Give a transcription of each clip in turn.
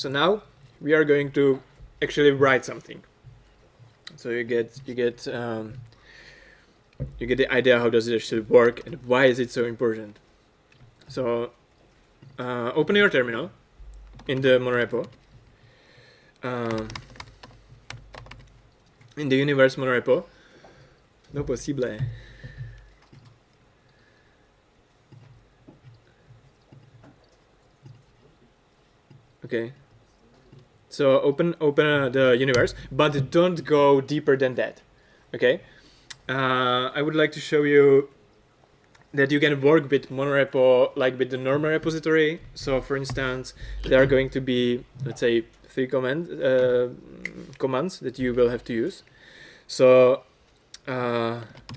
So now we are going to actually write something. So you get the idea how does it actually work and why is it so important. So open your terminal in the monorepo. In the universe monorepo. No possible. Okay. So open the universe, but don't go deeper than that. Okay. I would like to show you that you can work with monorepo like with the normal repository. So for instance, there are going to be, let's say, 3 commands that you will have to use. So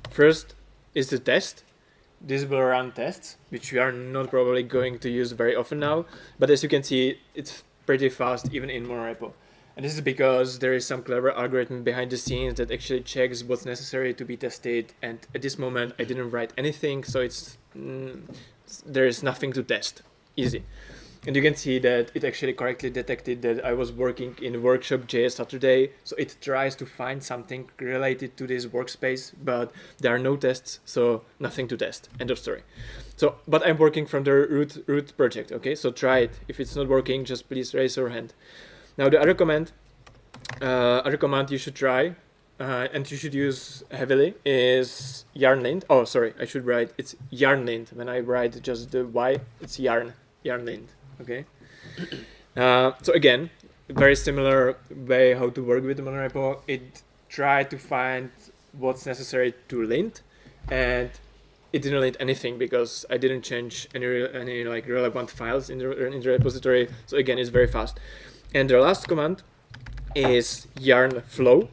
first is the test. This will run tests, which we are not probably going to use very often now. But as you can see, it's pretty fast even in monorepo. And this is because there is some clever algorithm behind the scenes that actually checks what's necessary to be tested. And at this moment, I didn't write anything, so there is nothing to test. Easy. And you can see that it actually correctly detected that I was working in workshop.js Saturday. So it tries to find something related to this workspace, but there are no tests, so nothing to test. End of story. So, but I'm working from the root project. Okay, so try it. If it's not working, just please raise your hand. Now the other command you should try and you should use heavily is yarn-lint. Oh, sorry, I should write it's yarn-lint. When I write just the y, it's yarn-lint. Okay. So again, very similar way how to work with the monorepo. It tried to find what's necessary to lint, and it didn't lint anything because I didn't change any like relevant files in the repository. So again, it's very fast. And the last command is yarn flow.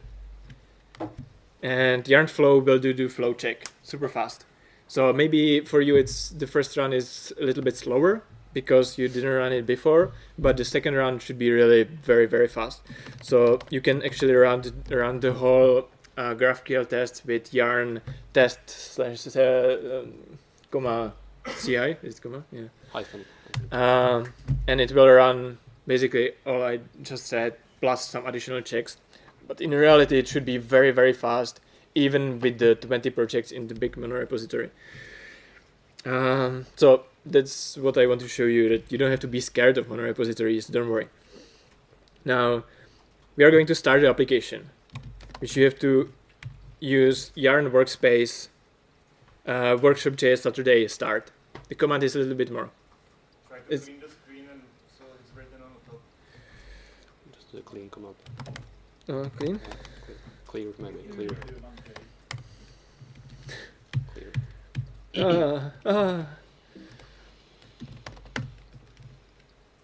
And yarn flow will do flow check super fast. So maybe for you the first run is a little bit slower because you didn't run it before, but the second run should be really very, very fast. So you can actually run the whole GraphQL test with yarn test / comma ci. Is it comma? Yeah. Hyphen. And it will run basically all I just said plus some additional checks. But in reality, it should be very, very fast, even with the 20 projects in the big mono repository. So that's what I want to show you, that you don't have to be scared of mono repositories, don't worry. Now, we are going to start the application, which you have to use yarn workspace workshop.js Saturday start. The command is a little bit more. Try to clean the screen and so it's written on the top. Just a clean command. Clean? Clear, maybe. Clear.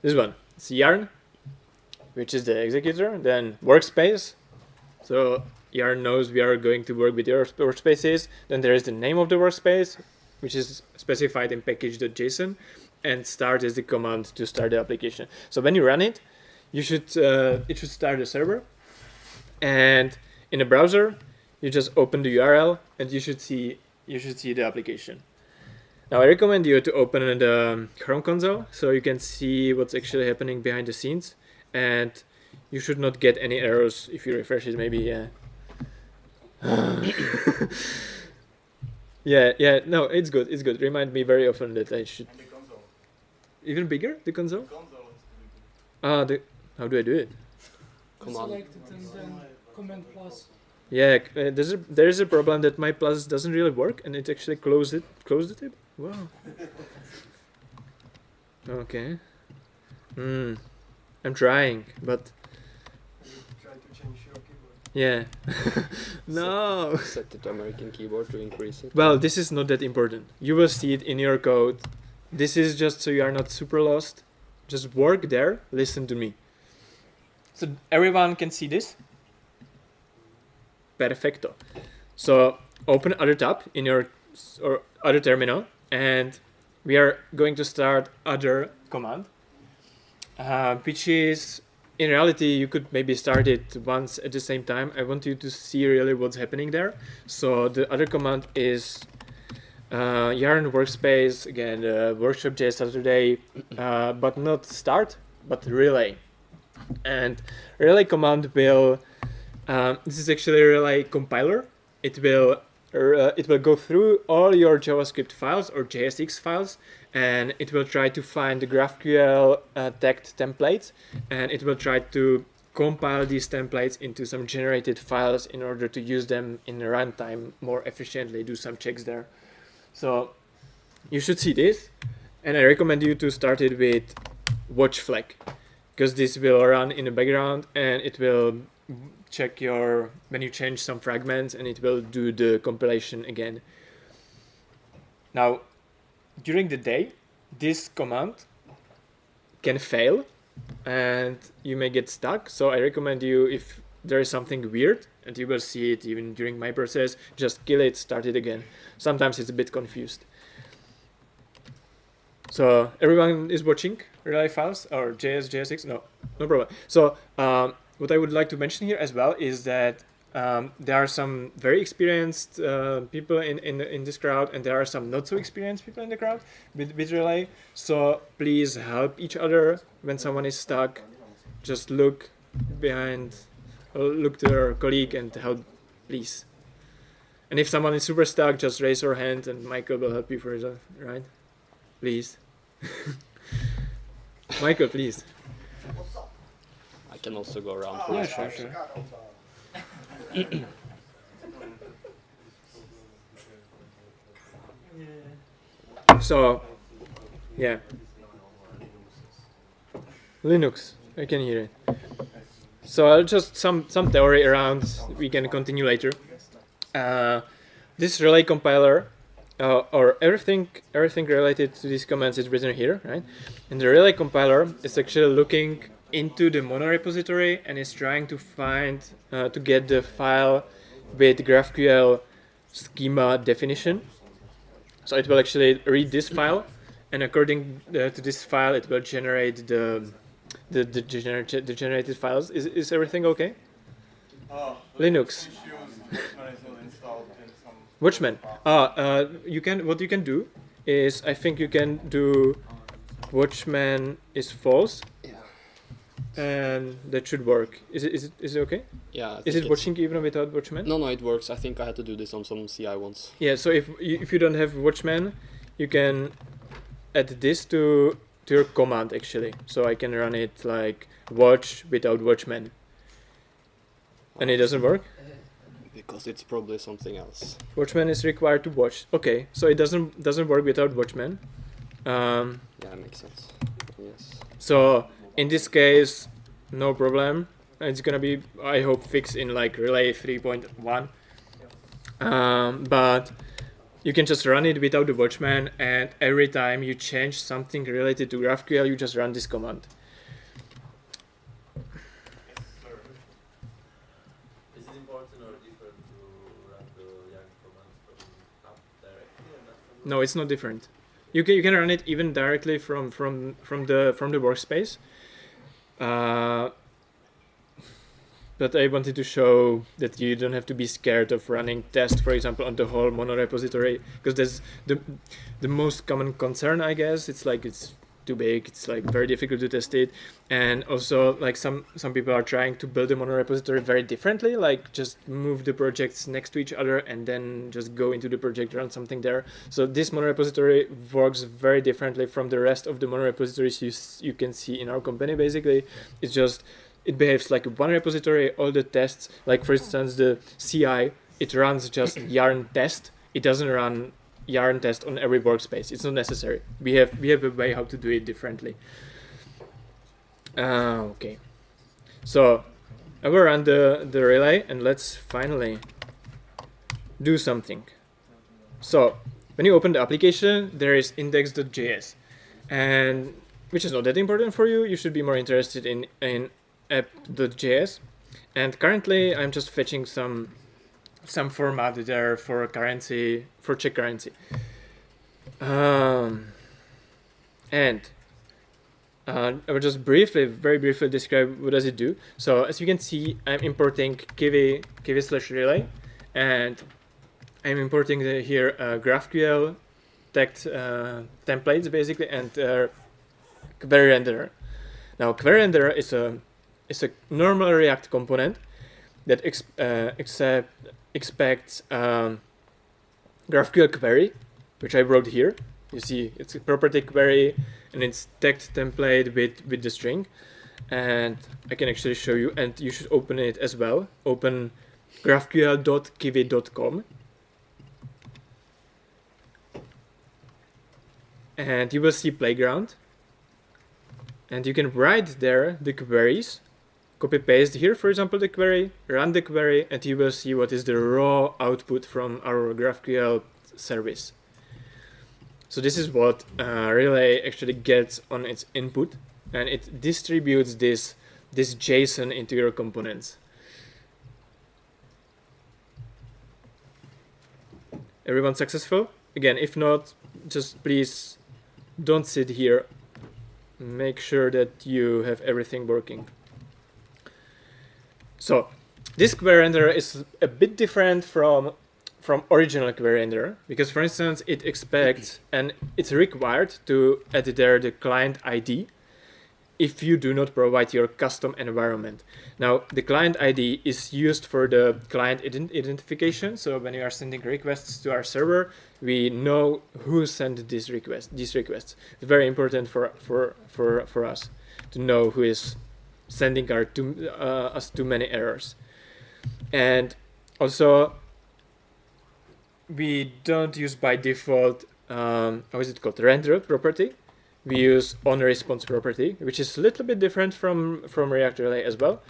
This one. It's yarn, which is the executor. Then workspace. So yarn knows we are going to work with your workspaces. Then there is the name of the workspace, which is specified in package.json. And start is the command to start the application. So when you run it, it should start the server. And in the browser, you just open the URL and you should see the application. Now I recommend you to open the Chrome console so you can see what's actually happening behind the scenes, and you should not get any errors if you refresh it. Maybe no, it's good. Remind me very often that I should. And the console. Even bigger, the console? The console is bigger. How do I do it? Command. Select it and then command plus. Yeah, there's a problem that my plus doesn't really work, and it actually closed the table. Wow. Okay. I'm trying, but Try to change your keyboard. yeah. No. Set it to American keyboard to increase it. Well, this is not that important. You will see it in your code. This is just so you are not super lost. Just work there. Listen to me. So everyone can see this? Perfecto. So open other tab in your or other terminal, and we are going to start other command, which is in reality you could maybe start it once at the same time. I want you to see really what's happening there. So the other command is yarn workspace, again workshop.js Saturday, but not start, but relay. And relay command will, this is actually a relay compiler. It will go through all your JavaScript files or JSX files, and it will try to find the GraphQL tagged templates, and it will try to compile these templates into some generated files in order to use them in runtime more efficiently, do some checks there. So you should see this, and I recommend you to start it with watch flag, because this will run in the background and it will check when you change some fragments, and it will do the compilation again. Now, during the day, this command can fail and you may get stuck. So I recommend you, if there is something weird, and you will see it even during my process, just kill it, start it again. Sometimes it's a bit confused. So everyone is watching relay files or JSX? No problem. So what I would like to mention here as well is that there are some very experienced people in this crowd, and there are some not so experienced people in the crowd with relay. So please help each other when someone is stuck. Just look behind, look to your colleague and help, please. And if someone is super stuck, just raise your hand and Michael will help you further, right? Please. Michael, please. I can also go around. Yeah, sure. So, yeah. Linux, I can hear it. So I'll just some theory around. We can continue later. This relay compiler, or everything related to these commands is written here, right? And the relay compiler is actually looking into the monorepository and is trying to find to get the file with GraphQL schema definition. So it will actually read this file, and according to this file, it will generate the generated files. Is everything okay? Linux. Watchman. What you can do is, I think you can do Watchman is false. Yeah. And that should work. Is it okay? Yeah. Is it watching even without Watchman? No, it works. I think I had to do this on some CI once. Yeah. So if you don't have Watchman, you can add this to your command actually. So I can run it like watch without Watchman. And it doesn't work? Because it's probably something else. Watchman is required to watch. Okay, so it doesn't work without Watchman. Yeah, that makes sense. Yes. So in this case, no problem. It's gonna be, I hope, fixed in like Relay 3.1. But you can just run it without the Watchman, and every time you change something related to GraphQL, you just run this command. No, it's not different. You can run it even directly from the workspace. But I wanted to show that you don't have to be scared of running tests, for example, on the whole monorepository, because that's the most common concern, I guess. It's like it's too big. It's like very difficult to test it, and also like some people are trying to build a monorepository very differently, like just move the projects next to each other and then just go into the project, run something there. So this monorepository works very differently from the rest of the monorepositories you can see in our company. Basically, it's just it behaves like one repository. All the tests, like for instance the CI, it runs just yarn test. It doesn't run yarn test on every workspace. It's not necessary. We have a way how to do it differently. Okay, so I will run the relay, and let's finally do something. So when you open the application, there is index.js, and which is not that important for you. You should be more interested in app.js, and currently I'm just fetching some format there for currency, for Czech currency. And I will just very briefly describe what does it do. So as you can see, I'm importing kiwi/relay, and I'm importing here GraphQL tagged templates basically, and query renderer. Now query renderer is a is a normal React component that expects GraphQL query, which I wrote here. You see, it's a property query, and it's text template with the string. And I can actually show you, and you should open it as well. Open GraphQL.kiwi.com. And you will see playground. And you can write there the queries. Copy paste here, for example, the query, run the query, and you will see what is the raw output from our GraphQL service. So this is what Relay actually gets on its input, and it distributes this JSON into your components. Everyone successful? Again, if not, just please don't sit here. Make sure that you have everything working. So this query renderer is a bit different from original query renderer, because for instance it expects and it's required to add there the client ID if you do not provide your custom environment. Now the client ID is used for the client identification, so when you are sending requests to our server, we know who sent these requests. It's very important for us to know who is sending us too many errors. And also we don't use by default how is it called, renderer property. We use onResponse property, which is a little bit different from React Relay as well.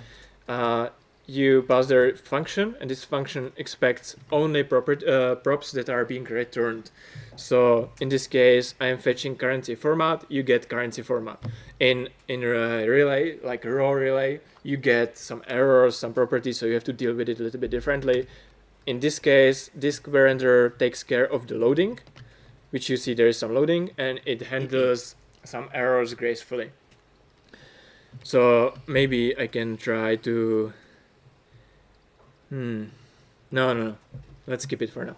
You pass their function, and this function expects only props that are being returned. So in this case, I am fetching currency format. You get currency format. In Relay, like raw Relay, you get some errors, some properties, so you have to deal with it a little bit differently. In this case, this query renderer takes care of the loading, which you see there is some loading, and it handles some errors gracefully. So maybe I can try to no, let's skip it for now.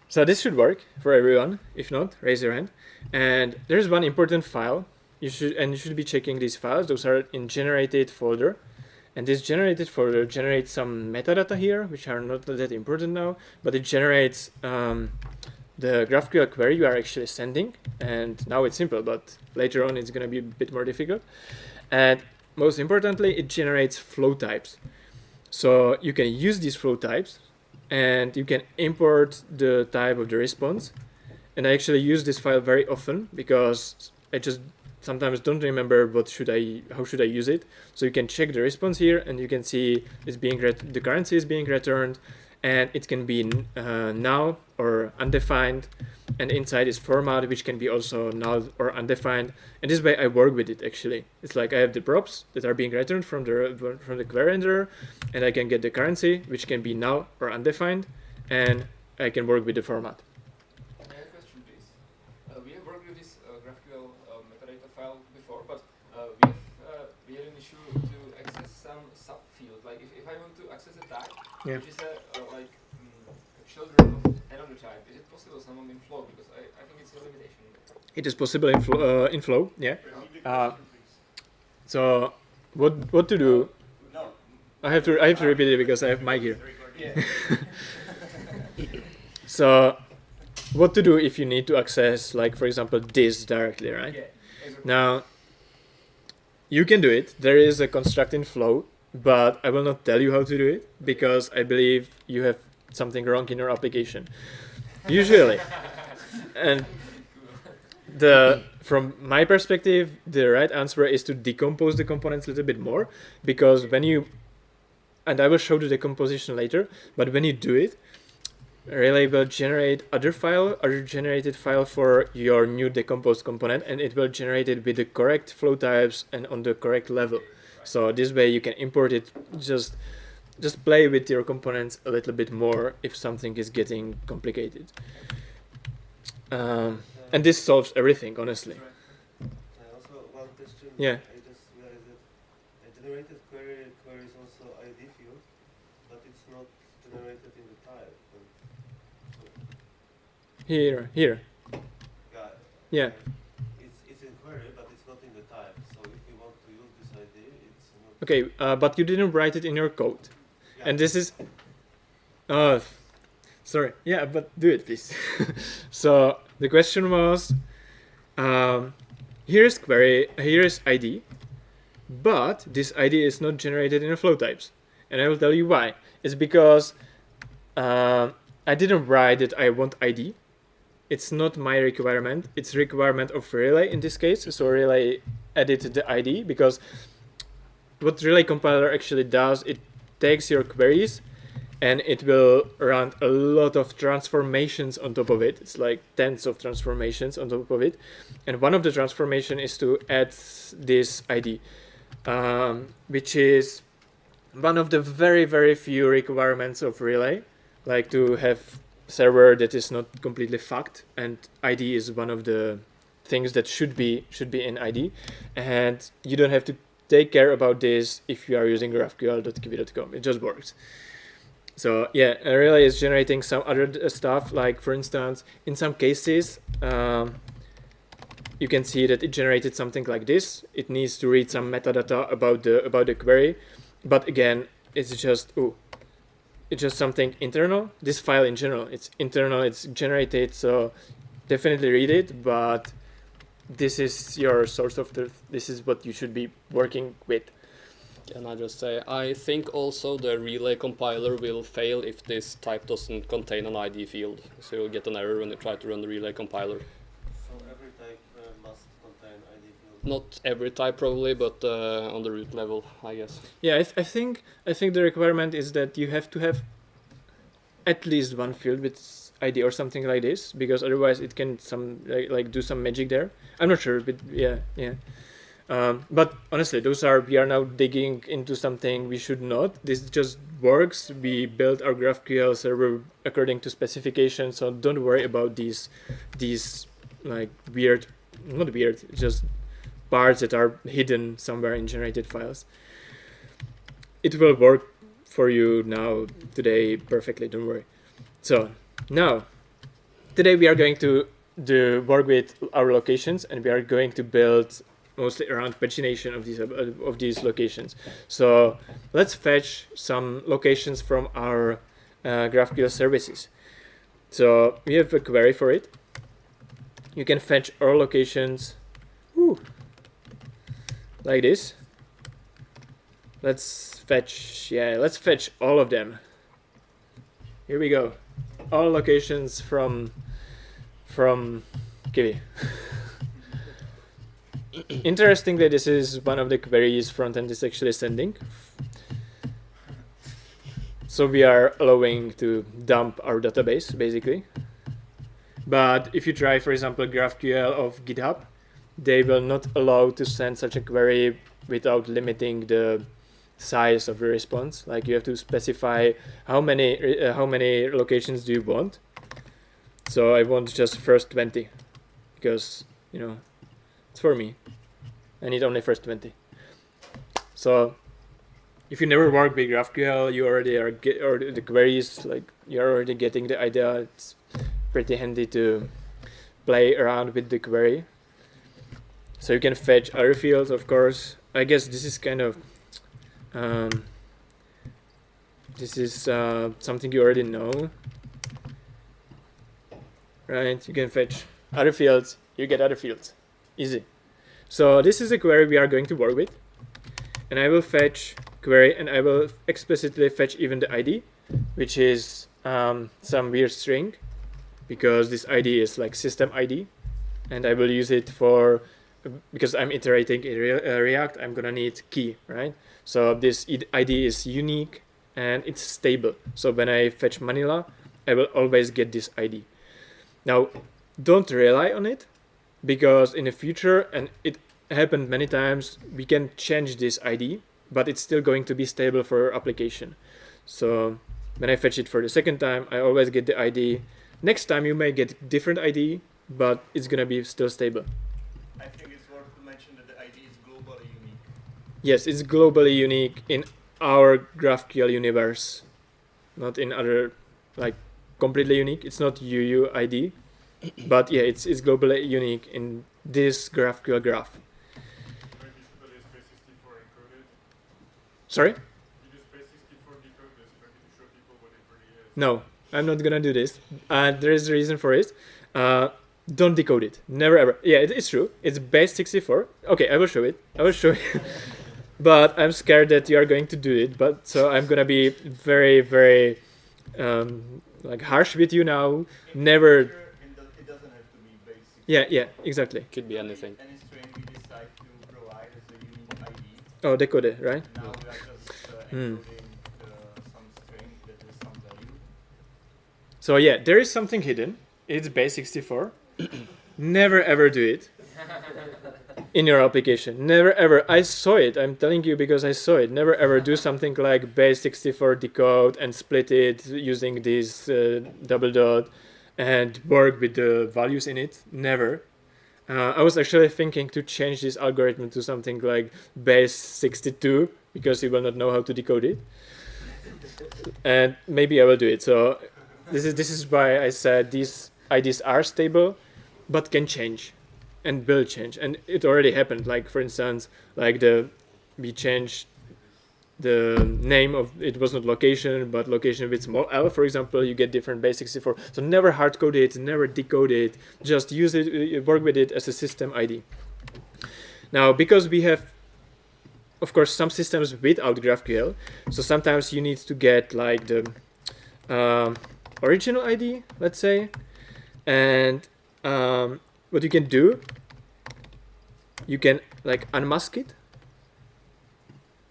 So this should work for everyone. If not, raise your hand. And there's one important file. You should be checking these files. Those are in generated folder. And this generated folder generates some metadata here, which are not that important now, but it generates the GraphQL query you are actually sending. And now it's simple, but later on it's going to be a bit more difficult. And most importantly, it generates flow types. So you can use these flow types, and you can import the type of the response. And I actually use this file very often because I just sometimes don't remember how should I use it. So you can check the response here, and you can see it's the currency is being returned, and it can be null or undefined, and inside is format, which can be also null or undefined. And this way I work with it actually. It's like I have the props that are being returned from the query renderer, and I can get the currency, which can be null or undefined, and I can work with the format. I have a question, please. We have worked with this GraphQL metadata file before, but we had an issue to access some subfield. Like if I want to access a tag, which is a children of another type, is it possible someone in Flow? Because I think it's a limitation. It is possible in Flow, yeah. So what to do? No. I have to repeat it because I have mic here. Yeah. So what to do if you need to access, like for example, this directly, right? Yeah, exactly. Now you can do it. There is a construct in Flow, but I will not tell you how to do it because I believe you have something wrong in your application. Usually. And from my perspective, the right answer is to decompose the components a little bit more, because and I will show the decomposition later, but when you do it, Relay will generate other generated file for your new decomposed component, and it will generate it with the correct flow types and on the correct level. So this way you can import it, just play with your components a little bit more if something is getting complicated. And this solves everything, honestly. Also, one question. Yeah. I just realized that a generated query is also ID field, but it's not generated in the type. Here. Yeah. It's in query, but it's not in the type. So if you want to use this ID, it's not Okay, but you didn't write it in your code. Yeah. And this is... sorry. Yeah, but do it, please. So the question was, here's query, here's ID, but this ID is not generated in a flow types. And I will tell you why. It's because I didn't write that I want ID. It's not my requirement. It's requirement of Relay in this case. So Relay edited the ID because what Relay compiler actually does, it takes your queries and it will run a lot of transformations on top of it. It's like tens of transformations on top of it. And one of the transformation is to add this ID, which is one of the very, very few requirements of Relay, like to have server that is not completely fucked, and ID is one of the things that should be in ID, and you don't have to take care about this if you are using GraphQL.kiwi.com. It just works. So yeah, Relay is generating some other stuff, like for instance, in some cases, you can see that it generated something like this. It needs to read some metadata about the query, but again, it's just something internal. This file in general, it's internal, it's generated, so definitely read it, but this is your source of truth. This is what you should be working with. Can I just say, I think also the Relay compiler will fail if this type doesn't contain an ID field. So you'll get an error when you try to run the Relay compiler. So every type must contain ID field. Not every type probably, but on the root level, I guess. Yeah, I think the requirement is that you have to have at least one field with ID or something like this, because otherwise it can like do some magic there. I'm not sure, but yeah. But honestly, we are now digging into something we should not. This just works. We built our GraphQL server according to specifications, so don't worry about these like not weird, just parts that are hidden somewhere in generated files. It will work for you now, today, perfectly, don't worry. So now, today we are going to work with our locations, and we are going to build mostly around pagination of these locations. So let's fetch some locations from our GraphQL services. So we have a query for it. You can fetch all locations like this. Let's fetch all of them. Here we go. All locations from Kiwi. Interestingly, this is one of the queries frontend is actually sending. So we are allowing to dump our database, basically. But if you try, for example, GraphQL of GitHub, they will not allow to send such a query without limiting the size of the response. Like you have to specify how many locations do you want. So I want just first 20 because it's for me. I need only first 20. So if you never work with GraphQL, you already or the queries, like you're already getting the idea. It's pretty handy to play around with the query. So you can fetch other fields, of course. I guess this is kind of something you already know, right? You can fetch other fields, you get other fields, easy. So this is a query we are going to work with, and I will fetch query, and I will explicitly fetch even the ID, which is some weird string, because this ID is like system ID, and I will use it for, because I'm iterating in React, I'm gonna need key, right? So this ID is unique and it's stable. So when I fetch Manila, I will always get this ID. Now, don't rely on it, because in the future, and it happened many times, we can change this ID, but it's still going to be stable for your application. So when I fetch it for the second time, I always get the ID. Next time you may get different ID, but it's gonna be still stable. I think it's worth to mention that the ID is globally unique. Yes, it's globally unique in our GraphQL universe, not in other, like completely unique. It's not UUID, but yeah, it's globally unique in this GraphQL graph. Maybe should be space 64 encoded. Sorry? You just basically for decode this, but you show people what it really is. No, I'm not gonna do this. There is a reason for it. Don't decode it. Never ever. Yeah, it's true. It's base64. Okay, I will show it. I will show it. But I'm scared that you are going to do it. But so I'm gonna be very, very like harsh with you now. Never. It doesn't have to be basic. Yeah, exactly. Could be anything. Any string we decide to provide as a unique ID. Oh, decode it, right? Now we are just encoding some string that has some value. So yeah, there is something hidden. It's base64. Never ever do it in your application. Never ever. I saw it. I'm telling you because I saw it. Never ever do something like base64 decode and split it using this double dot and work with the values in it. Never. I was actually thinking to change this algorithm to something like base62 because you will not know how to decode it. And maybe I will do it. So this is why I said these IDs are stable, but can change, and will change. And it already happened. Like for instance, like we changed the name of it was not location, but location with small l. For example, you get different base64. So never hard code it, never decode it. Just use it, work with it as a system ID. Now, because we have, of course, some systems without GraphQL, so sometimes you need to get like the original ID, let's say, and what you can do, you can like unmask it.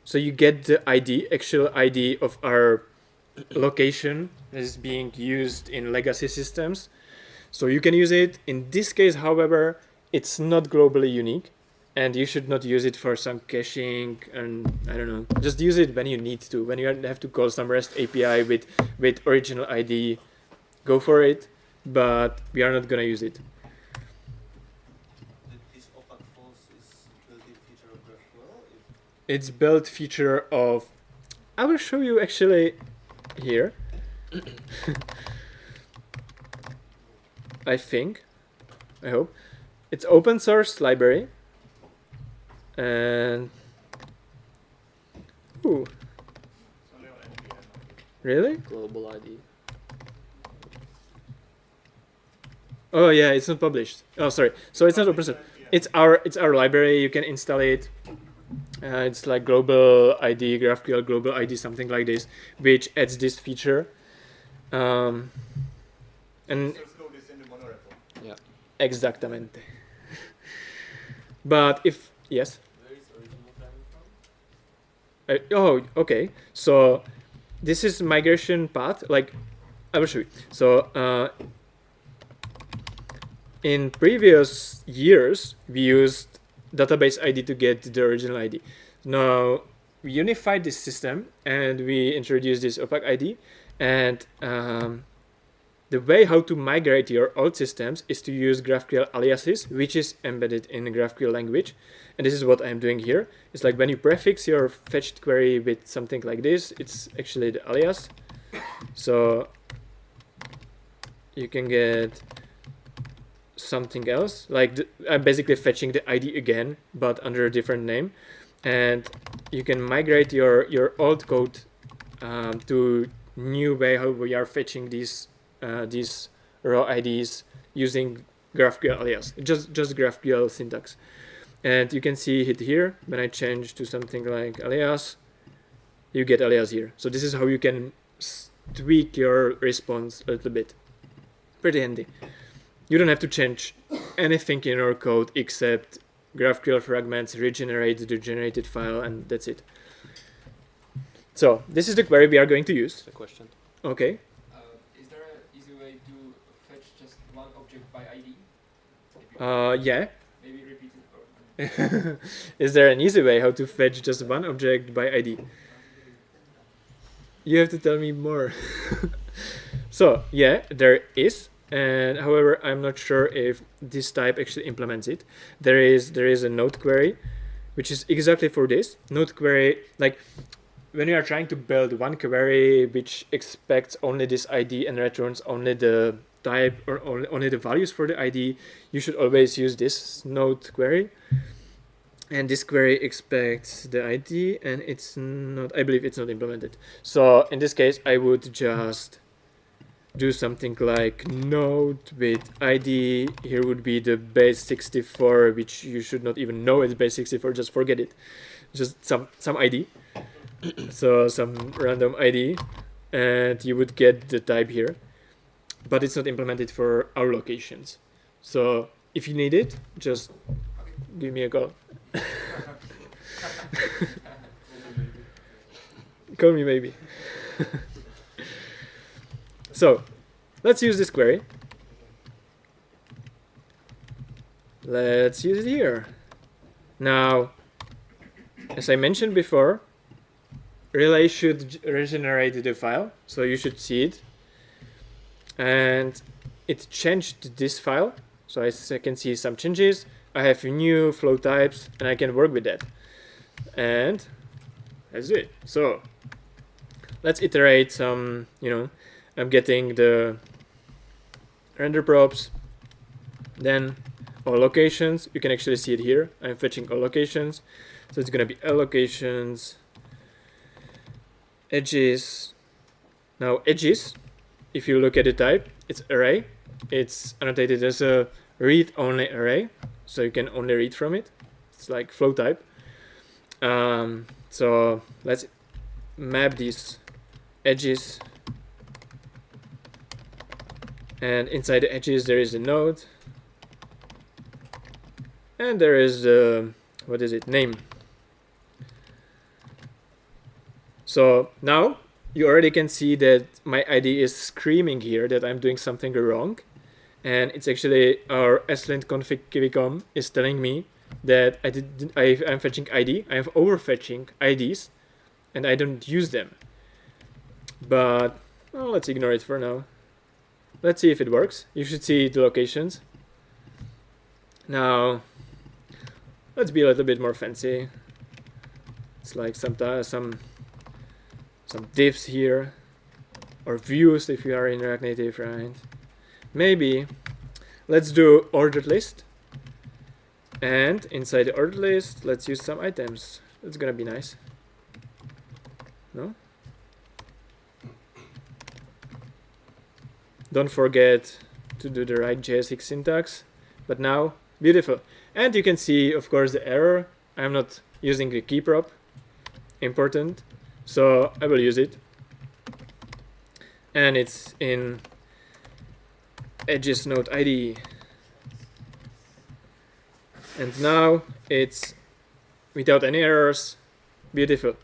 So you get the ID, actual ID of our location that is being used in legacy systems. So you can use it. In this case, however, it's not globally unique, and you should not use it for some caching and I don't know. Just use it when you need to. When you have to call some REST API with original ID, go for it. But we are not gonna use it. This opaque false is built-in feature of GraphQL. It's built feature of. I will show you actually here. I think. I hope. It's open source library. And. Ooh. It's only on NPM. Really? Global ID. Oh yeah, it's not published. Oh sorry. So it's not open source. It's our library. You can install it. It's like global ID, GraphQL global ID, something like this, which adds this feature. And Source code is in the monorepo. Yeah. exactamente. But if yes. Where is original coming from? Oh, okay. So this is migration path. Like I will show you. So in previous years, we used database ID to get the original ID. Now we unified this system and we introduced this opaque ID. And the way how to migrate your old systems is to use GraphQL aliases, which is embedded in the GraphQL language. And this is what I'm doing here. It's like when you prefix your fetched query with something like this, it's actually the alias. So you can get something else. Like I'm basically fetching the ID again, but under a different name. And you can migrate your old code to new way how we are fetching these raw IDs using GraphQL alias, just GraphQL syntax. And you can see it here. When I change to something like alias, you get alias here. So this is how you can tweak your response a little bit. Pretty handy. You don't have to change anything in your code except GraphQL fragments, regenerate the generated file, and that's it. So this is the query we are going to use. That's a question. Okay. Is there an easy way to fetch just one object by ID? Yeah. Maybe repeat it. Or Is there an easy way how to fetch just one object by ID? You have to tell me more. So yeah, there is. And however, I'm not sure if this type actually implements it. There is a node query, which is exactly for this. Node query, like when you are trying to build one query which expects only this ID and returns only the type or only the values for the ID, you should always use this node query. and this query expects the ID, and it's not, I believe it's not implemented. So in this case, I would just do something like node with ID. Here would be the base 64, which you should not even know it's base 64, just forget it. Just some ID. So some random ID, and you would get the type here. But it's not implemented for our locations. So if you need it, just give me a call. Call me maybe. So let's use this query. Let's use it here. Now, as I mentioned before, Relay should regenerate the file, so you should see it. And it changed this file, so I can see some changes. I have new flow types, and I can work with that. And that's it. So let's iterate some, I'm getting the render props, then all locations. You can actually see it here. I'm fetching all locations. So it's gonna be allocations, edges. Now edges, if you look at the type, it's array. It's annotated as a read-only array, so you can only read from it. It's like flow type. So let's map these edges, and inside the edges there is a node, and there is what is it, name. So now you already can see that my ID is screaming here that I'm doing something wrong, and it's actually our slint config kiwi.com is telling me that I'm fetching ID. I'm overfetching IDs, and I don't use them. But well, let's ignore it for now. Let's see if it works. You should see the locations. Now let's be a little bit more fancy. It's like some divs here, or views if you are in React Native, right? Maybe let's do ordered list, and inside the ordered list let's use some items. That's gonna be nice. No? Don't forget to do the right JSX syntax. But now, beautiful. And you can see, of course, the error. I'm not using the key prop. Important. So I will use it. And it's in edges node ID. And now it's without any errors. Beautiful.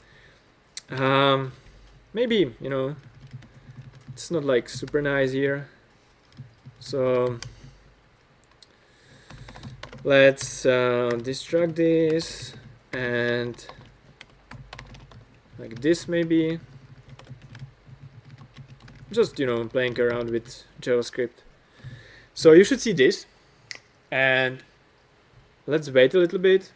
Maybe, it's not like super nice here. So let's destruct this and like this maybe. Just, playing around with JavaScript. So you should see this, and let's wait a little bit.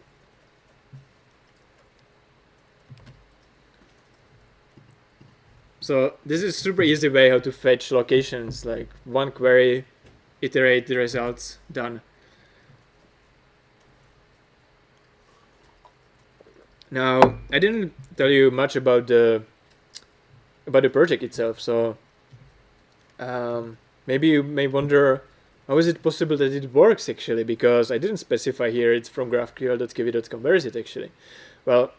So this is a super easy way how to fetch locations, like one query, iterate the results, done. Now, I didn't tell you much about the project itself, so maybe you may wonder, how is it possible that it works actually? Because I didn't specify here it's from GraphQL.kiwi.com. Where is it actually? Well,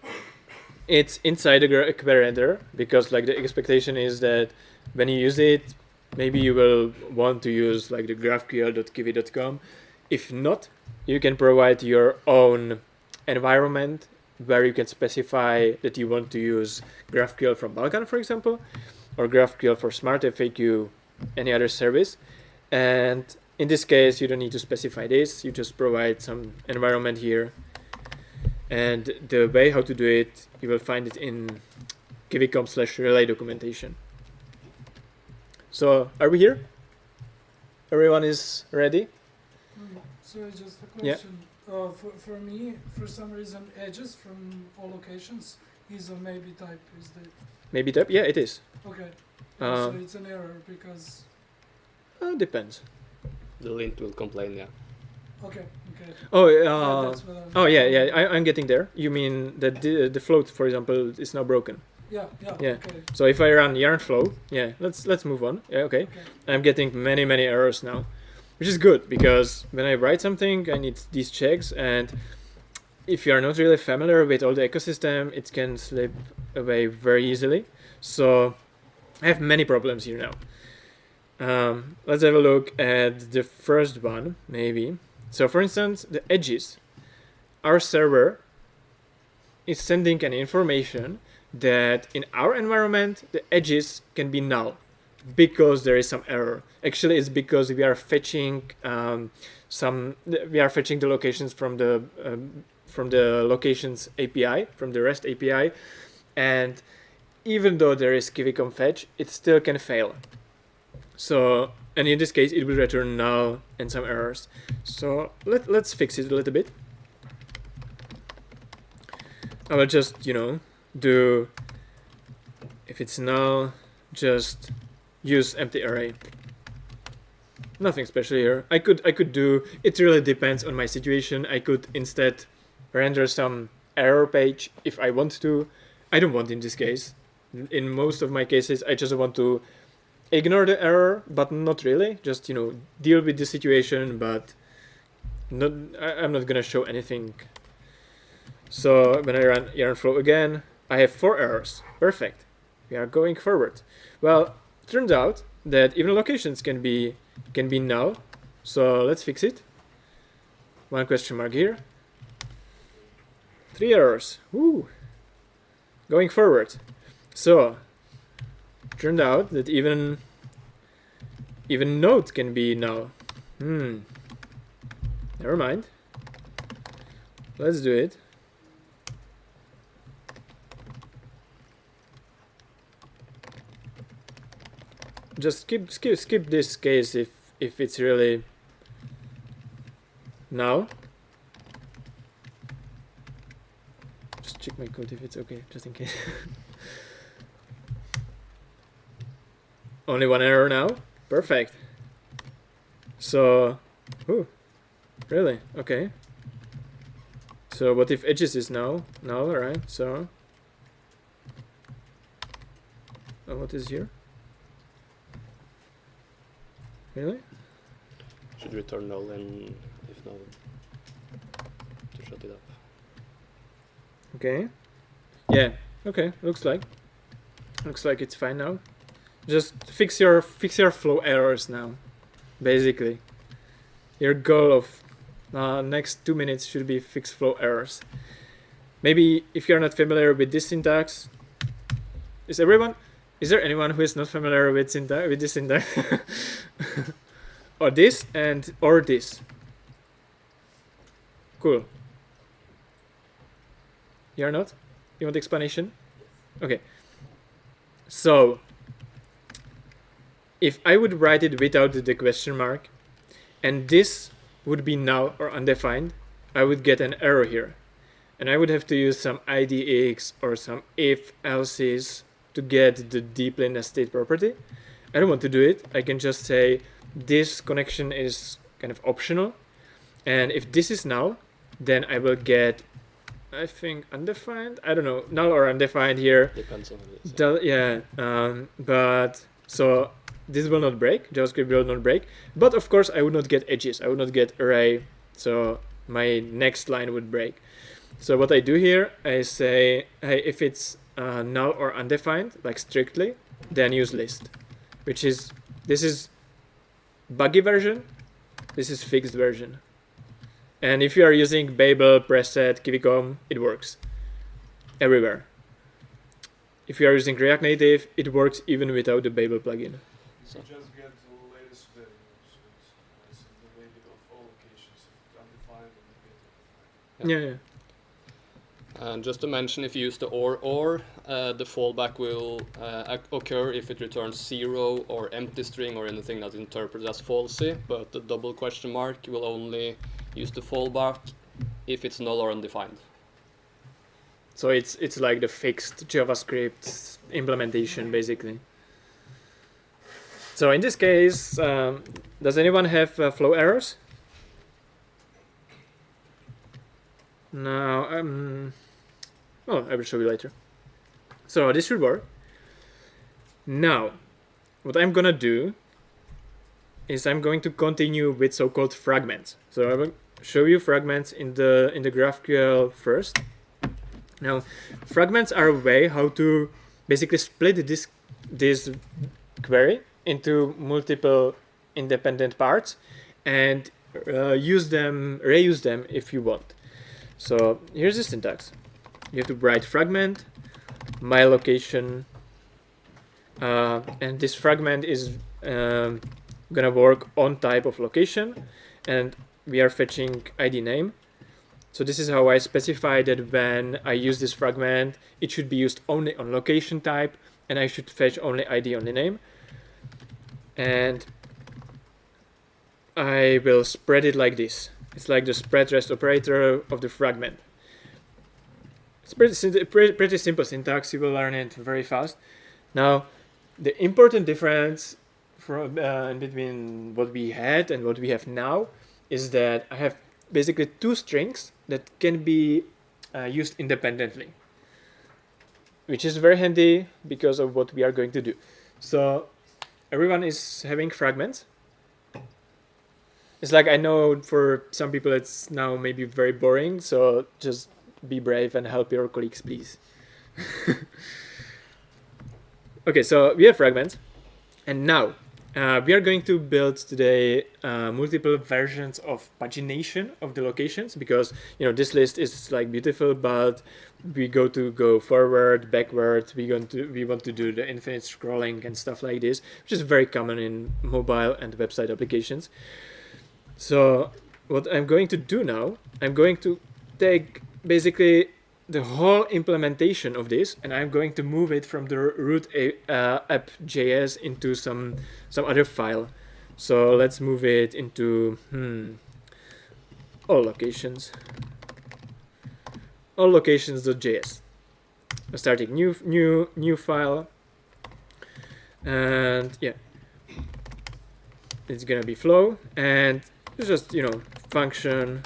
it's inside the query editor, because like the expectation is that when you use it, maybe you will want to use like the GraphQL.kiwi.com. If not, you can provide your own environment where you can specify that you want to use GraphQL from Balkan, for example, or GraphQL for Smart FAQ, any other service. And in this case, you don't need to specify this. You just provide some environment here. And the way how to do it, you will find it in kiwi.com/relay documentation. So, are we here? Everyone is ready? So just a question. For me, for some reason, edges from all locations is a maybe type. Is that Maybe type? Yeah, it is. okay? So it's an error because. Depends. The lint will complain, yeah. Okay. Okay. Oh, That's what oh yeah. I'm getting there. You mean that the float, for example, is now broken? Yeah. Yeah. Okay. So if I run yarn flow, yeah, let's move on. Yeah, okay. Okay. I'm getting many errors now, which is good because when I write something, I need these checks, and if you are not really familiar with all the ecosystem, it can slip away very easily. So I have many problems here now. Let's have a look at the first one, maybe. So for instance, the edges. Our server is sending an information that in our environment, the edges can be null because there is some error. Actually, it's because we are fetching the locations from the locations API, from the REST API, and even though there is kiwi.com fetch, it still can fail. So, and in this case, it will return null and some errors. So let's fix it a little bit. I will just, do, if it's null, just use empty array. Nothing special here. I could do, it really depends on my situation. I could instead render some error page if I want to. I don't want in this case. In most of my cases, I just want to ignore the error, but not really. Just, deal with the situation, but I'm not gonna show anything. So when I run yarn flow again, I have 4 errors. Perfect. We are going forward. Well, turns out that even locations can be null. So let's fix it. 1 question mark here. 3 errors. Woo. Going forward. So turned out that even node can be null. Never mind. Let's do it. Just skip this case if it's really null. Just check my code if it's okay, just in case. Only 1 error now. Perfect. So, really? Okay. So what if edges is null? Null, right? So, what is here? Really? Should return null, and if null, to shut it up. Okay. Yeah. Okay. Looks like it's fine now. Just fix your flow errors now. Basically, your goal of next 2 minutes should be fix flow errors. Maybe if you're not familiar with this syntax, is there anyone who is not familiar with this syntax? Or this or this? Cool. You're not? You want explanation? Okay. So, if I would write it without the question mark, and this would be null or undefined, I would get an error here. And I would have to use some IDX or some if-else's to get the deeply nested property. I don't want to do it. I can just say this connection is kind of optional. And if this is null, then I will get, I think, undefined. I don't know, null or undefined here. Depends on it. Yeah, but so this will not break. JavaScript will not break. But of course, I would not get edges. I would not get array. So my next line would break. So what I do here, I say, hey, if it's null or undefined, like strictly, then use list, which is, this is buggy version, this is fixed version. And if you are using Babel, Preset, kiwi.com, it works everywhere. If you are using React Native, it works even without the Babel plugin. So just get the latest value. So it's the value of all locations. If it's undefined, then you get it. Yeah. And just to mention, if you use the or, the fallback will occur if it returns 0 or empty string or anything that's interpreted as falsy, but the double question mark will only use the fallback if it's null or undefined. So it's like the fixed JavaScript implementation, basically. So in this case, does anyone have flow errors? Now, well, I will show you later. So this should work. Now, what I'm gonna do is I'm going to continue with so-called fragments. So I will show you fragments in the GraphQL first. Now, fragments are a way how to basically split this query into multiple independent parts and reuse them if you want. So here's the syntax. You have to write fragment, my location, and this fragment is gonna work on type of location, and we are fetching ID name. So this is how I specify that when I use this fragment, it should be used only on location type, and I should fetch only ID, only name. And I will spread it like this. It's like the spread rest operator of the fragment. It's pretty simple syntax. You will learn it very fast. Now, the important difference from in between what we had and what we have now is that I have basically two strings that can be used independently, which is very handy because of what we are going to do. So everyone is having fragments. It's like, I know for some people it's now maybe very boring, so just be brave and help your colleagues, please. Okay, so we have fragments, and now we are going to build today multiple versions of pagination of the locations, because this list is like beautiful, but we go forward, backward. We want to do the infinite scrolling and stuff like this, which is very common in mobile and website applications. So what I'm going to do now, I'm going to take basically the whole implementation of this, and I'm going to move it from the root app.js into some other file. So let's move it into all locations.js. I'm starting new file, and yeah, it's gonna be flow, and it's just function,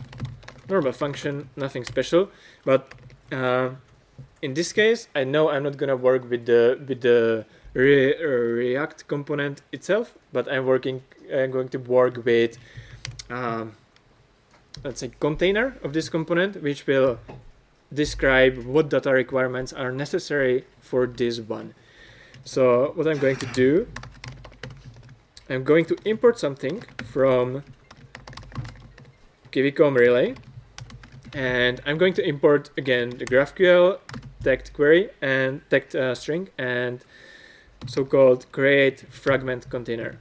normal function, nothing special. But in this case, I know I'm not gonna work with the React component itself, but I'm going to work with let's say container of this component, which will describe what data requirements are necessary for this one. So what I'm going to do, I'm going to import something from kiwi.com relay, and I'm going to import again the GraphQL text query and text string and so-called create fragment container.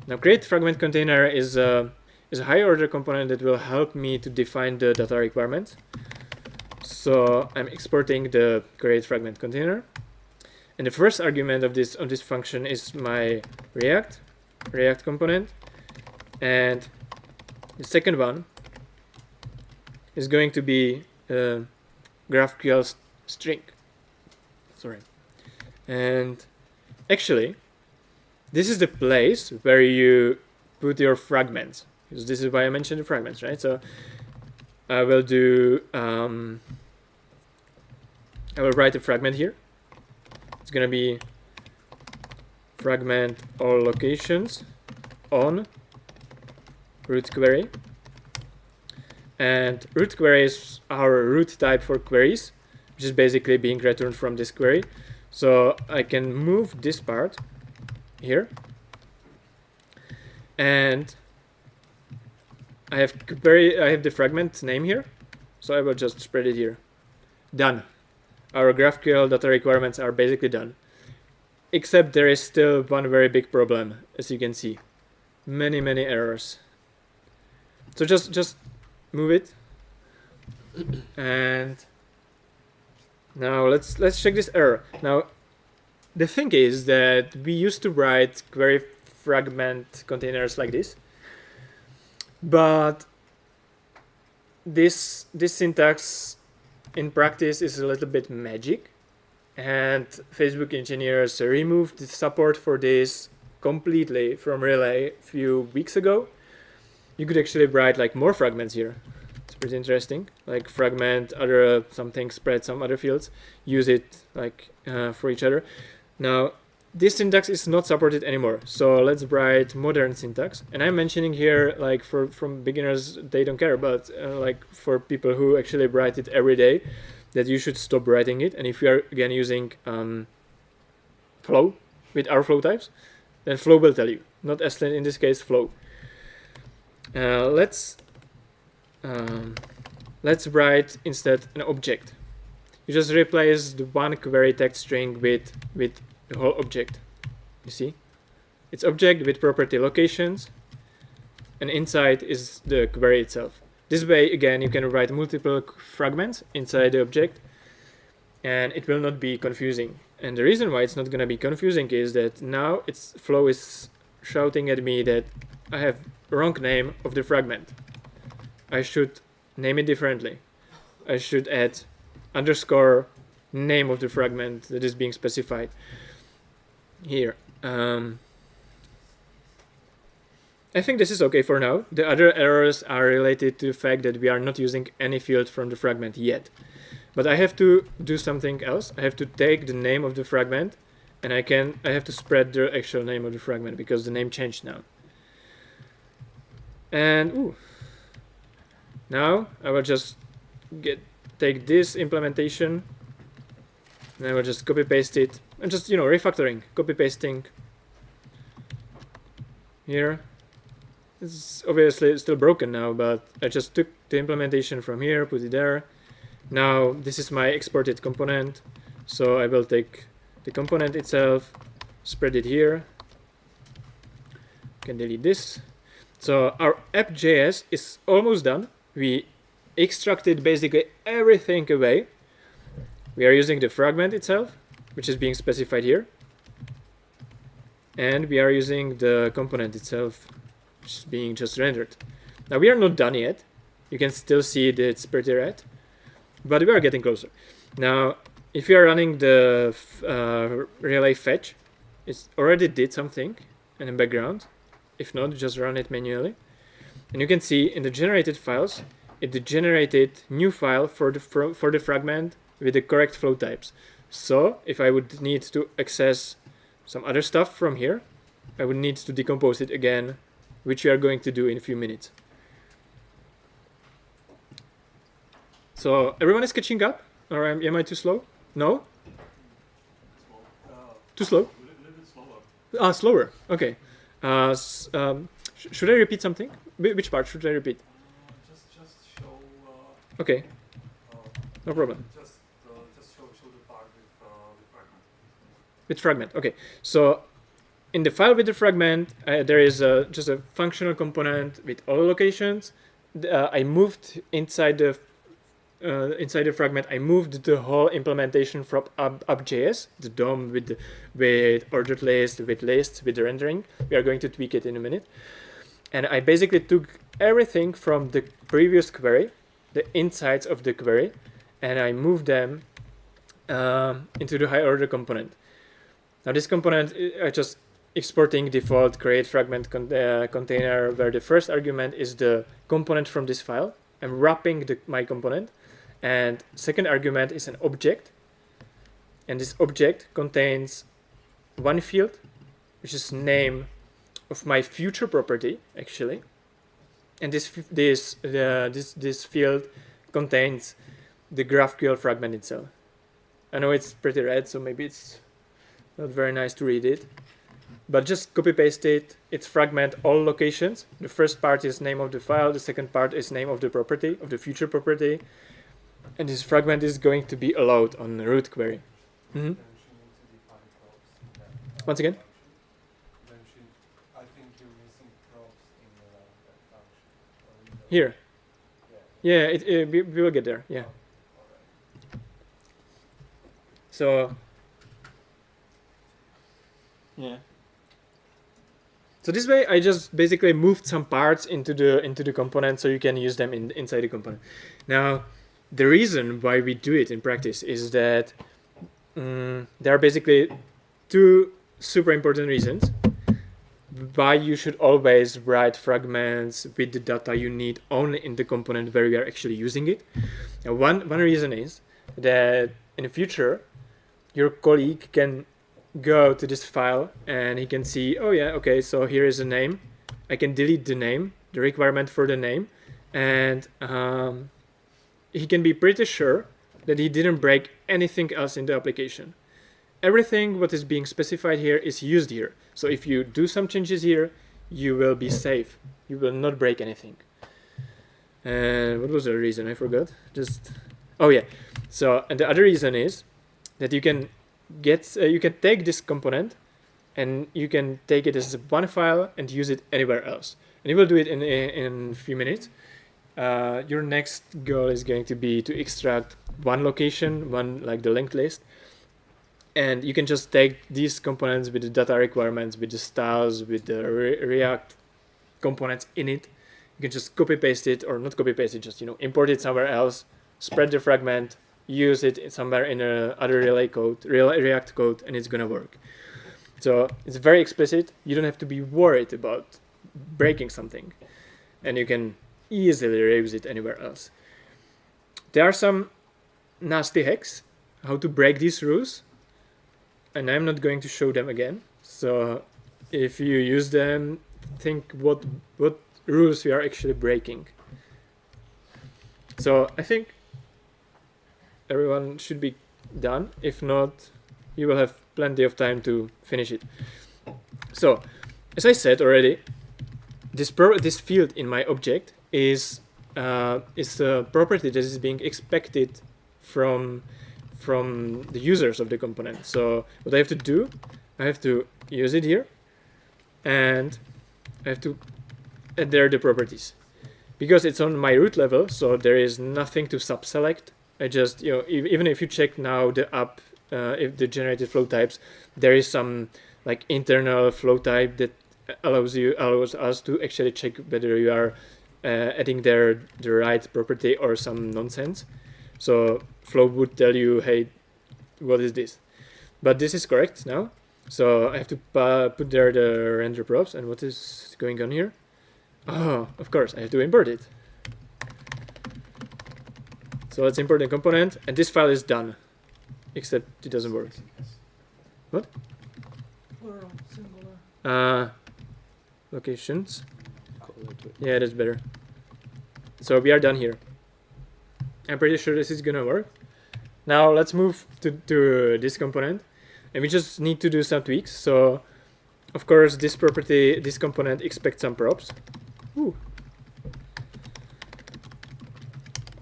Now, create fragment container is a higher order component that will help me to define the data requirements. So I'm exporting the create fragment container, and the first argument of this function is my React component, and the second one is going to be GraphQL string. Sorry. And actually, this is the place where you put your fragments, because this is why I mentioned the fragments, right? So I will do I will write a fragment here. It's gonna be fragment all locations on root query, and root query is our root type for queries, which is basically being returned from this query. So I can move this part here, and I have the fragment name here, so I will just spread it here. Done. Our GraphQL data requirements are basically done, except there is still one very big problem, as you can see. Many errors. So just move it, and now let's check this error. Now, the thing is that we used to write query fragment containers like this, but this syntax in practice is a little bit magic, and Facebook engineers removed the support for this completely from Relay a few weeks ago. You could actually write like more fragments here. pretty interesting. Like fragment, other something, spread some other fields, use it like for each other. Now, this syntax is not supported anymore. So let's write modern syntax. And I'm mentioning here, like from beginners, they don't care, but like for people who actually write it every day, that you should stop writing it. And if you are again using flow with our flow types, then flow will tell you, not Estlin in this case, flow. Let's write instead an object. You just replace the one query text string with the whole object. You see, it's object with property locations, and inside is the query itself. This way, again, you can write multiple fragments inside the object, and it will not be confusing. And the reason why it's not going to be confusing is that now its flow is shouting at me that I have wrong name of the fragment. I should name it differently. I should add underscore name of the fragment that is being specified here. I think this is okay for now. The other errors are related to the fact that we are not using any field from the fragment yet. But I have to do something else. I have to take the name of the fragment, and I have to spread the actual name of the fragment because the name changed now. And now I will just take this implementation, and I will just copy paste it, and just refactoring, copy pasting here. It's obviously still broken now, but I just took the implementation from here, put it there. Now this is my exported component, so I will take the component itself, spread it here. Can delete this. So our app.js is almost done. We extracted basically everything away. We are using the fragment itself, which is being specified here. And we are using the component itself, which is being just rendered. Now we are not done yet. You can still see that it's pretty red, but we are getting closer. Now, if you are running the relay fetch, it already did something in the background. If not, just run it manually. And you can see in the generated files, it generated new file for the fragment with the correct flow types. So if I would need to access some other stuff from here, I would need to decompose it again, which we are going to do in a few minutes. So everyone is catching up? Or am I too slow? No? Too slow? A little bit slower. Slower. Okay. Should I repeat something? Which part should I repeat? Just show. Okay. No problem. Just show the part with fragment. With fragment. Okay. So in the file with the fragment, there is just a functional component with all locations. I moved inside the fragment. I moved the whole implementation from app.js, the DOM with ordered list, with lists, with the rendering. We are going to tweak it in a minute. And I basically took everything from the previous query, the insides of the query, and I moved them into the high order component. Now this component, I just exporting default create fragment container where the first argument is the component from this file. I'm wrapping my component, and second argument is an object, and this object contains one field, which is name of my future property actually, and this field contains the GraphQL fragment itself. I know it's pretty red, so maybe it's not very nice to read it, but just copy paste it. It's fragment all locations. The first part is name of the file, the second part is name of the property, of the future property, and this fragment is going to be allowed on the root query. Once again? I think you're missing props in that function. Here. Yeah, we will get there. Yeah. So. Yeah. So this way, I just basically moved some parts into the component, so you can use them inside the component. Now, the reason why we do it in practice is that there are basically two super important reasons. why you should always write fragments with the data you need only in the component where you are actually using it. One reason is that in the future, your colleague can go to this file and he can see, oh yeah, okay, so here is a name. I can delete the name, the requirement for the name, and he can be pretty sure that he didn't break anything else in the application. Everything what is being specified here is used here. So if you do some changes here, you will be safe. You will not break anything. And what was the reason? I forgot. Oh yeah. So, and the other reason is that you can you can take this component and you can take it as one file and use it anywhere else. And you will do it in a few minutes. Your next goal is going to be to extract one location, like the linked list. And you can just take these components with the data requirements, with the styles, with the React components in it. You can just copy paste it, or not copy paste it, just import it somewhere else, spread the fragment, use it somewhere in other Relay code, React code, and it's gonna work. So it's very explicit. You don't have to be worried about breaking something, and you can easily reuse it anywhere else. There are some nasty hacks how to break these rules, and I'm not going to show them again. So if you use them, think what rules we are actually breaking. So I think everyone should be done. If not, you will have plenty of time to finish it. So as I said already, this field in my object is a property that is being expected from the users of the component. So what I have to do, I have to use it here, and I have to add there the properties. Because it's on my root level, so there is nothing to subselect. I just, even if you check now the app, if the generated flow types, there is some like internal flow type that allows us to actually check whether you are adding there the right property or some nonsense. So flow would tell you, hey, what is this? But this is correct now. So I have to put there the render props. And what is going on here? Oh, of course, I have to import it. So let's import the component, and this file is done, except it doesn't work. What? Plural, singular. Locations. Yeah, that's better. So we are done here. I'm pretty sure this is gonna work. Now let's move to this component, and we just need to do some tweaks. So, of course, this component expects some props. Ooh.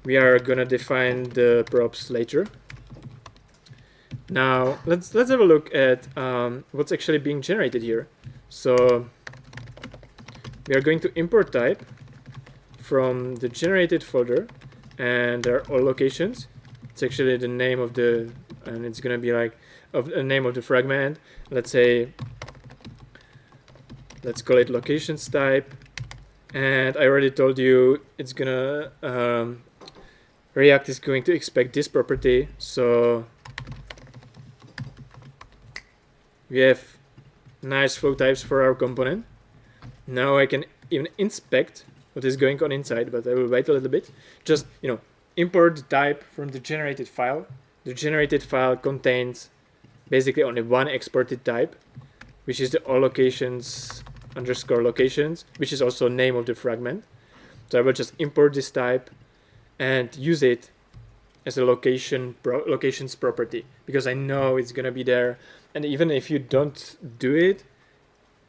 We are gonna define the props later. Now let's have a look at what's actually being generated here. So we are going to import type from the generated folder, and there are all locations. It's actually the name of and it's gonna be like a name of the fragment. Let's call it locations type. And I already told you it's gonna React is going to expect this property. So we have nice flow types for our component. Now I can even inspect what is going on inside, but I will wait a little bit. Just import the type from the generated file. The generated file contains basically only one exported type, which is the all locations _ locations, which is also name of the fragment. So I will just import this type and use it as a locations property, because I know it's gonna be there. And even if you don't do it,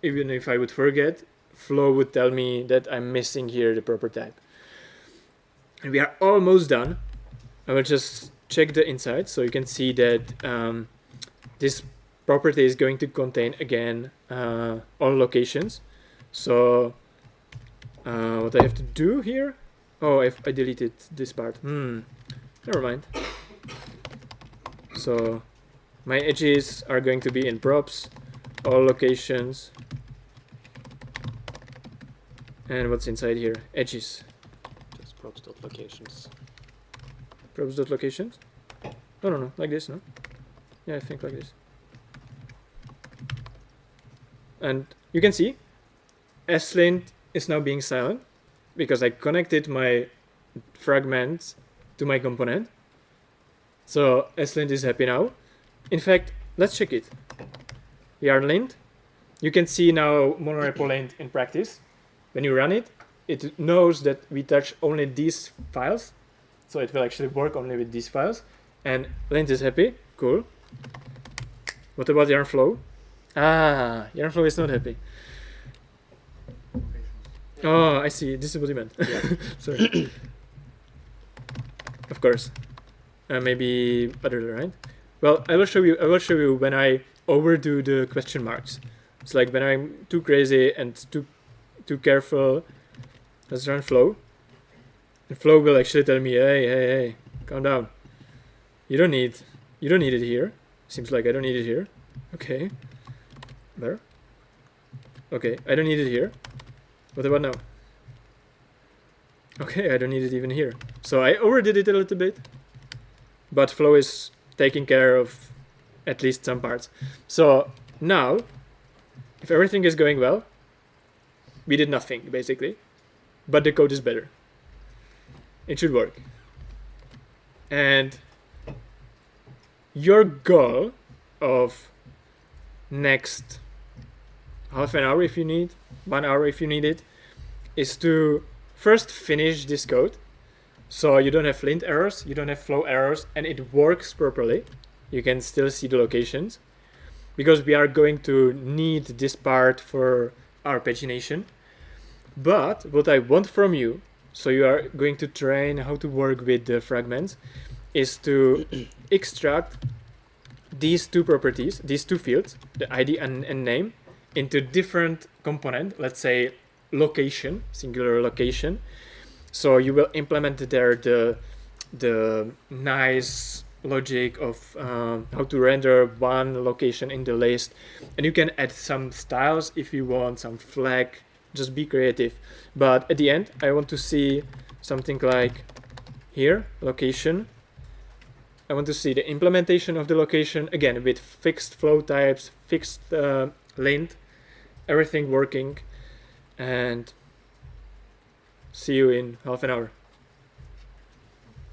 even if I would forget, Flow would tell me that I'm missing here the proper type. And we are almost done. I will just check the inside, so you can see that this property is going to contain again all locations. So what I have to do here? Oh, I deleted this part. Never mind. So my edges are going to be in props, all locations, and what's inside here? Edges. Just props.locations. Props.locations? No, like this, no? Yeah, I think like this. And you can see slint is now being silent because I connected my fragments to my component. So slint is happy now. In fact, let's check it. Yarn lint. You can see now monorepo lint in practice. When you run it, it knows that we touch only these files. So it will actually work only with these files. And lint is happy. Cool. What about yarn flow? Ah, yarn flow is not happy. Oh, I see. This is what you meant. Sorry. Of course. Maybe better, right? Well, I will show you. I will show you when I overdo the question marks. It's like when I'm too crazy and too careful. Let's run flow. And flow will actually tell me, hey, calm down. You don't need it here. Seems like I don't need it here. Okay. There. Okay, I don't need it here. What about now? Okay, I don't need it even here. So I overdid it a little bit, but flow is taking care of at least some parts. So now, if everything is going well, we did nothing basically, but the code is better. It should work. And your goal of next half an hour if you need, 1 hour if you need it, is to first finish this code so you don't have lint errors, you don't have flow errors, and it works properly. You can still see the locations because we are going to need this part for our pagination. But what I want from you, so you are going to train how to work with the fragments, is to extract these two properties, these two fields, the ID and name, into different component, let's say location, singular location. So you will implement there the nice logic of how to render one location in the list, and you can add some styles if you want, some flag, just be creative. But at the end I want to see something like here, location. I want to see the implementation of the location again with fixed flow types, fixed lint, everything working, and see you in half an hour.